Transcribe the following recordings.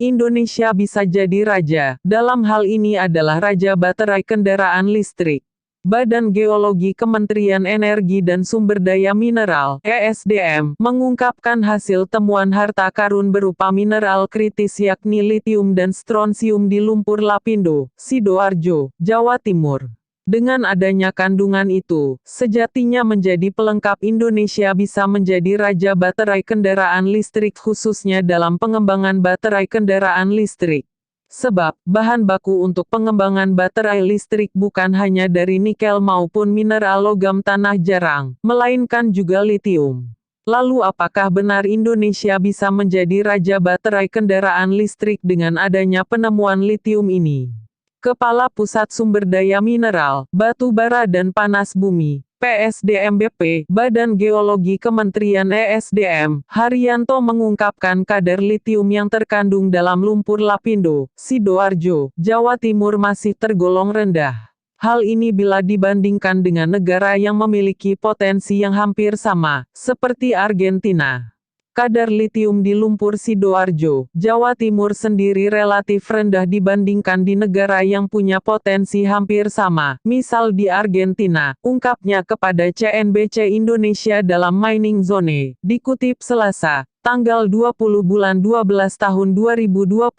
Indonesia bisa jadi raja, dalam hal ini adalah raja baterai kendaraan listrik. Badan Geologi Kementerian Energi dan Sumber Daya Mineral (ESDM) mengungkapkan hasil temuan harta karun berupa mineral kritis yakni litium dan strontium di lumpur Lapindo, Sidoarjo, Jawa Timur. Dengan adanya kandungan itu, sejatinya menjadi pelengkap Indonesia bisa menjadi raja baterai kendaraan listrik khususnya dalam pengembangan baterai kendaraan listrik. Sebab, bahan baku untuk pengembangan baterai listrik bukan hanya dari nikel maupun mineral logam tanah jarang, melainkan juga litium. Lalu apakah benar Indonesia bisa menjadi raja baterai kendaraan listrik dengan adanya penemuan litium ini? Kepala Pusat Sumber Daya Mineral, Batu Bara dan Panas Bumi, PSDMBP, Badan Geologi Kementerian ESDM, Haryanto mengungkapkan kadar litium yang terkandung dalam lumpur Lapindo, Sidoarjo, Jawa Timur masih tergolong rendah. Hal ini bila dibandingkan dengan negara yang memiliki potensi yang hampir sama, seperti Argentina. Kadar litium di lumpur Sidoarjo, Jawa Timur sendiri relatif rendah dibandingkan di negara yang punya potensi hampir sama, misal di Argentina, ungkapnya kepada CNBC Indonesia dalam Mining Zone, dikutip Selasa, tanggal 20 bulan 12 tahun 2022.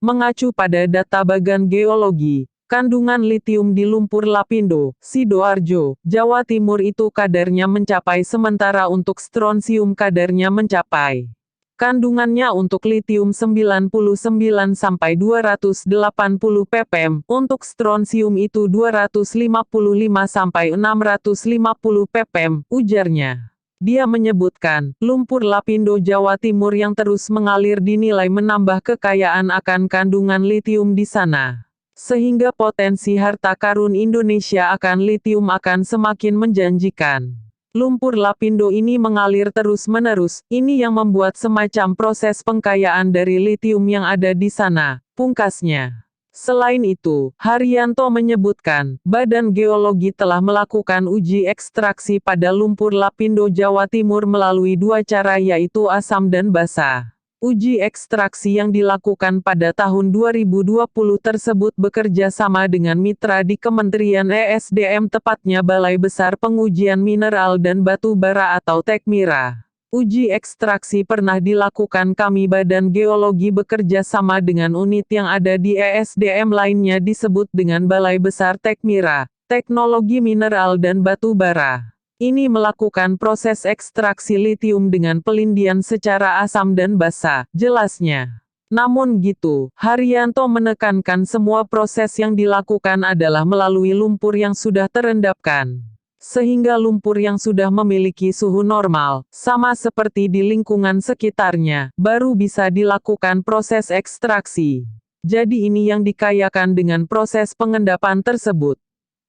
Mengacu pada data Badan Geologi, kandungan litium di lumpur Lapindo, Sidoarjo, Jawa Timur itu kadarnya mencapai sementara untuk strontium kadarnya mencapai. Kandungannya untuk litium 99 sampai 280 ppm, untuk strontium itu 255 sampai 650 ppm, ujarnya. Dia menyebutkan, lumpur Lapindo Jawa Timur yang terus mengalir dinilai menambah kekayaan akan kandungan litium di sana. Sehingga potensi harta karun Indonesia akan litium akan semakin menjanjikan. Lumpur Lapindo ini mengalir terus-menerus, ini yang membuat semacam proses pengkayaan dari litium yang ada di sana, pungkasnya. Selain itu, Haryanto menyebutkan, Badan Geologi telah melakukan uji ekstraksi pada lumpur Lapindo Jawa Timur melalui dua cara yaitu asam dan basa. Uji ekstraksi yang dilakukan pada tahun 2020 tersebut bekerja sama dengan mitra di Kementerian ESDM tepatnya Balai Besar Pengujian Mineral dan Batu Bara atau Tekmira. Uji ekstraksi pernah dilakukan kami Badan Geologi bekerja sama dengan unit yang ada di ESDM lainnya disebut dengan Balai Besar Tekmira, Teknologi Mineral dan Batu Bara. Ini melakukan proses ekstraksi litium dengan pelindian secara asam dan basa, jelasnya. Namun gitu, Haryanto menekankan semua proses yang dilakukan adalah melalui lumpur yang sudah terendapkan. Sehingga lumpur yang sudah memiliki suhu normal, sama seperti di lingkungan sekitarnya, baru bisa dilakukan proses ekstraksi. Jadi ini yang dikayakan dengan proses pengendapan tersebut.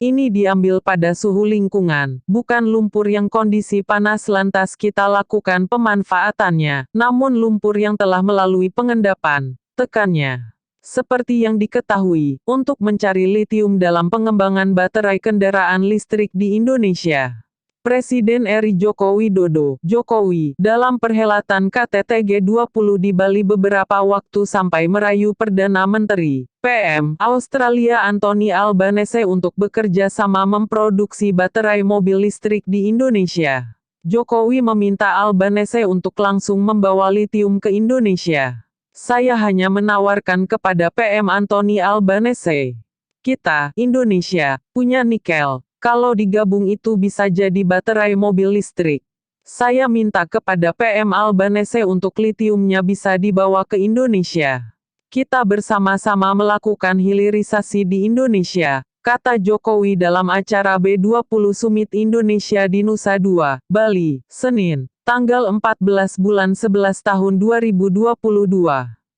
Ini diambil pada suhu lingkungan, bukan lumpur yang kondisi panas lantas kita lakukan pemanfaatannya, namun lumpur yang telah melalui pengendapan, tekannya. Seperti yang diketahui, untuk mencari litium dalam pengembangan baterai kendaraan listrik di Indonesia. Presiden RI Joko Widodo, Jokowi, dalam perhelatan KTT G20 di Bali beberapa waktu sampai merayu Perdana Menteri, PM, Australia Anthony Albanese untuk bekerja sama memproduksi baterai mobil listrik di Indonesia. Jokowi meminta Albanese untuk langsung membawa litium ke Indonesia. Saya hanya menawarkan kepada PM Anthony Albanese. Kita, Indonesia, punya nikel. Kalau digabung itu bisa jadi baterai mobil listrik. Saya minta kepada PM Albanese untuk litiumnya bisa dibawa ke Indonesia. Kita bersama-sama melakukan hilirisasi di Indonesia, kata Jokowi dalam acara B20 Summit Indonesia di Nusa Dua, Bali, Senin, tanggal 14 bulan 11 tahun 2022.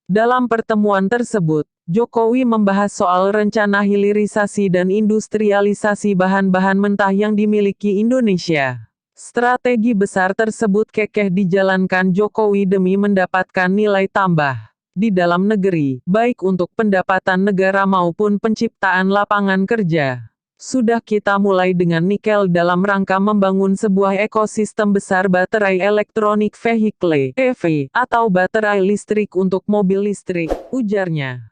Dalam pertemuan tersebut, Jokowi membahas soal rencana hilirisasi dan industrialisasi bahan-bahan mentah yang dimiliki Indonesia. Strategi besar tersebut kekeh dijalankan Jokowi demi mendapatkan nilai tambah di dalam negeri, baik untuk pendapatan negara maupun penciptaan lapangan kerja. Sudah kita mulai dengan nikel dalam rangka membangun sebuah ekosistem besar baterai elektronik vehicle (EV) atau baterai listrik untuk mobil listrik, ujarnya.